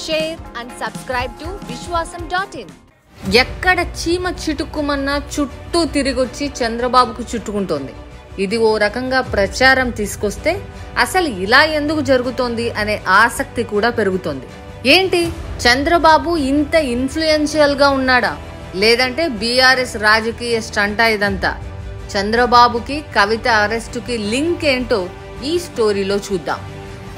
share and subscribe to Vishwasam.in. ఎక్కడ చీమ చిటుక్కుమన్నా చుట్టూ తిరిగొచ్చి చంద్రబాబుకు చుట్టుకుంటోంది. ఇది ఓ రకంగా ప్రచారం తీసుకొస్తే అసలు ఇలా ఎందుకు జరుగుతోంది అనే ఆసక్తి కూడా పెరుగుతోంది. ఏంటి చంద్రబాబు ఇంత ఇన్ఫ్లుయెన్షియల్ గా ఉన్నాడా, లేదంటే బీఆర్ఎస్ రాజకీయ స్టంటా ఇదంతా? చంద్రబాబుకి కవిత అరెస్టుకి లింక్ ఏంటో ఈ స్టోరీలో చూద్దాం.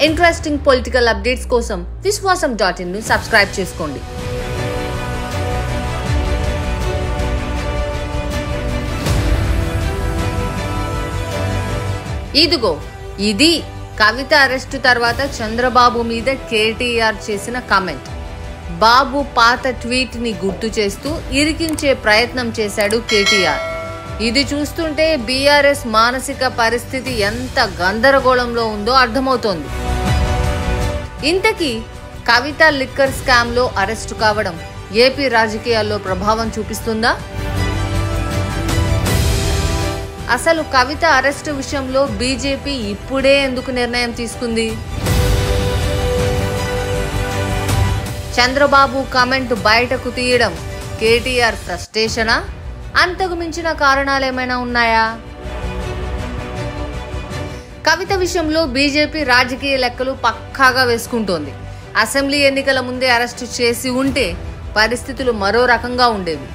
ఇంట్రెస్టింగ్ పొలిటికల్ అప్డేట్స్ కోసం Vishwasam.in ను సబ్స్క్రైబ్ చేసుకోండి. ఇదిగో ఇది కవిత అరెస్టు తర్వాత చంద్రబాబు మీద కేటీఆర్ చేసిన కామెంట్. బాబు పాత ట్వీట్ ని గుర్తు చేస్తూ ఇరికించే ప్రయత్నం చేశాడు కేటీఆర్. ఇది చూస్తుంటే బీఆర్ఎస్ మానసిక పరిస్థితి ఎంత గందరగోళంలో ఉందో అర్థమవుతోంది. ఇంతకీ కవిత లిక్కర్ స్కామ్ లో అరెస్టు కావడం ఏపీ రాజకీయాల్లో ప్రభావం చూపిస్తుందా? అసలు కవిత అరెస్టు విషయంలో బీజేపీ ఇప్పుడే ఎందుకు నిర్ణయం తీసుకుంది? చంద్రబాబు కామెంట్ బయటకు తీయడం కేటీఆర్ ఫ్రస్ట్రేషనా? అంతకు మించిన కారణాలేమైనా ఉన్నాయా? కవిత విషయంలో బీజేపీ రాజకీయ లెక్కలు పక్కాగా వేసుకుంటోంది. అసెంబ్లీ ఎన్నికల ముందే అరెస్టు చేసి ఉంటే పరిస్థితులు మరో రకంగా ఉండేవి.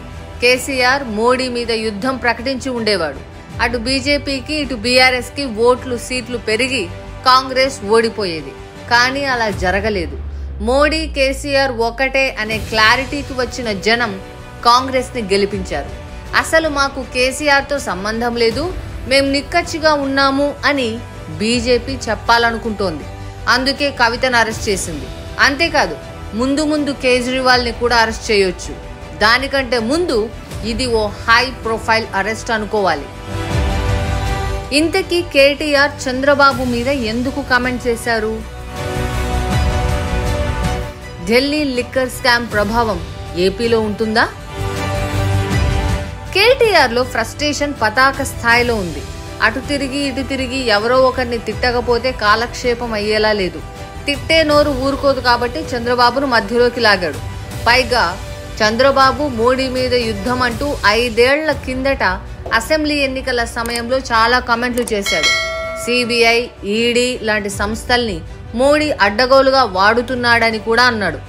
కేసీఆర్ మోడీ మీద యుద్ధం ప్రకటించి ఉండేవాడు. అటు బీజేపీకి ఇటు బీఆర్ఎస్ కి ఓట్లు సీట్లు పెరిగి కాంగ్రెస్ ఓడిపోయేది. కానీ అలా జరగలేదు. మోడీ కేసీఆర్ ఒకటే అనే క్లారిటీకి వచ్చిన జనం కాంగ్రెస్ ని గెలిపించారు. అసలు మాకు కేసీఆర్ తో సంబంధం లేదు, మేం నిక్కచ్చిగా ఉన్నాము అని బీజేపీ చెప్పాలనుకుంటోంది. అందుకే కవితను అరెస్ట్ చేసింది. అంతేకాదు ముందు ముందు కేజ్రీవాల్ ని కూడా అరెస్ట్ చేయొచ్చు. దానికంటే ముందు ఇది ఓ హై ప్రొఫైల్ అరెస్ట్ అనుకోవాలి. ఇంతకీ కేటీఆర్ చంద్రబాబు మీద ఎందుకు కామెంట్ చేశారు? ఢిల్లీ లిక్కర్ స్కామ్ ప్రభావం ఏపీలో ఉంటుందా? కేటీఆర్ లో ఫ్రస్ట్రేషన్ పతాక స్థాయిలో ఉంది. అటు తిరిగి ఇటు తిరిగి ఎవరో ఒకరిని తిట్టకపోతే కాలక్షేపం అయ్యేలా లేదు. తిట్టే నోరు ఊరుకోదు కాబట్టి చంద్రబాబును మధ్యలోకి లాగాడు. పైగా చంద్రబాబు మోడీ మీద యుద్ధం అంటూ 5 ఏళ్ల కిందట అసెంబ్లీ ఎన్నికల సమయంలో చాలా కామెంట్లు చేశాడు. సిబిఐ, ఈడీ లాంటి సంస్థల్ని మోడీ అడ్డగోలుగా వాడుతున్నాడని కూడా అన్నాడు.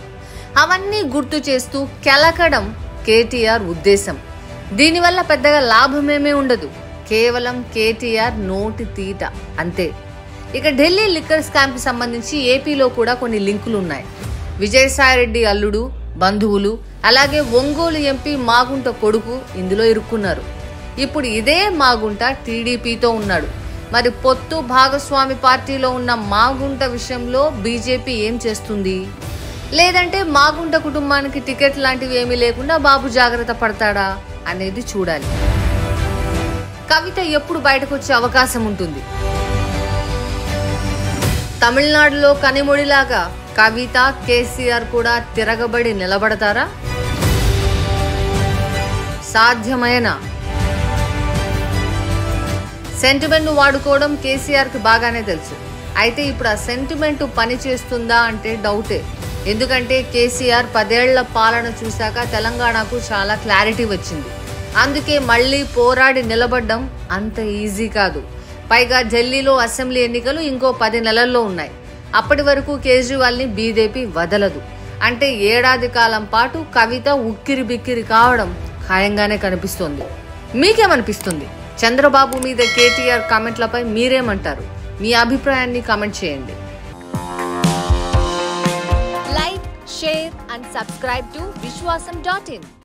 అవన్నీ గుర్తు చేస్తూ కెలకడం కేటీఆర్ ఉద్దేశం. దీనివల్ల పెద్దగా లాభమేమీ ఉండదు. కేవలం కేటీఆర్ నోటి తీట అంతే. ఇక ఢిల్లీ లిక్కర్ స్కామ్ కి సంబంధించి ఏపీలో కూడా కొన్ని లింకులు ఉన్నాయి. విజయసాయిరెడ్డి అల్లుడు, బంధువులు, అలాగే ఒంగోలు ఎంపీ మాగుంట కొడుకు ఇందులో ఇరుక్కున్నారు. ఇప్పుడు ఇదే మాగుంట టీడీపీతో ఉన్నాడు. మరి పొత్తు భాగస్వామి పార్టీలో ఉన్న మాగుంట విషయంలో బీజేపీ ఏం చేస్తుంది? లేదంటే మాగుంట కుటుంబానికి టికెట్ లాంటివి ఏమీ లేకుండా బాబు జాగ్రత్త పడతాడా అనేది చూడాలి. కవిత ఎప్పుడు బయటకు వచ్చే అవకాశం ఉంటుంది? తమిళనాడులో కనిమొడిలాగా కవిత, కేసీఆర్ కూడా తిరగబడి నిలబడతారా? సాధ్యమేనా? సెంటిమెంట్ వాడుకోవడం కేసీఆర్ కి బాగానే తెలుసు. అయితే ఇప్పుడు ఆ సెంటిమెంట్ పని చేస్తుందా అంటే డౌటే. ఎందుకంటే కేసీఆర్ 10 ఏళ్ల పాలన చూశాక తెలంగాణకు చాలా క్లారిటీ వచ్చింది. అందుకే మళ్ళీ పోరాడి నిలబడ్డం అంత ఈజీ కాదు. పైగా ఢిల్లీలో అసెంబ్లీ ఎన్నికలు ఇంకో 10 నెలల్లో ఉన్నాయి. అప్పటి వరకు కేజ్రీవాల్ ని బీజేపీ వదలదు. అంటే ఏడాది కాలం పాటు కవిత ఉక్కిరి బిక్కిరి కావడం ఖాయంగానే కనిపిస్తోంది. మీకేమనిపిస్తుంది? చంద్రబాబు మీద కేటీఆర్ కామెంట్లపై మీరేమంటారు? మీ అభిప్రాయాన్ని కామెంట్ చేయండి. Like, share and subscribe to Vishwasam.in.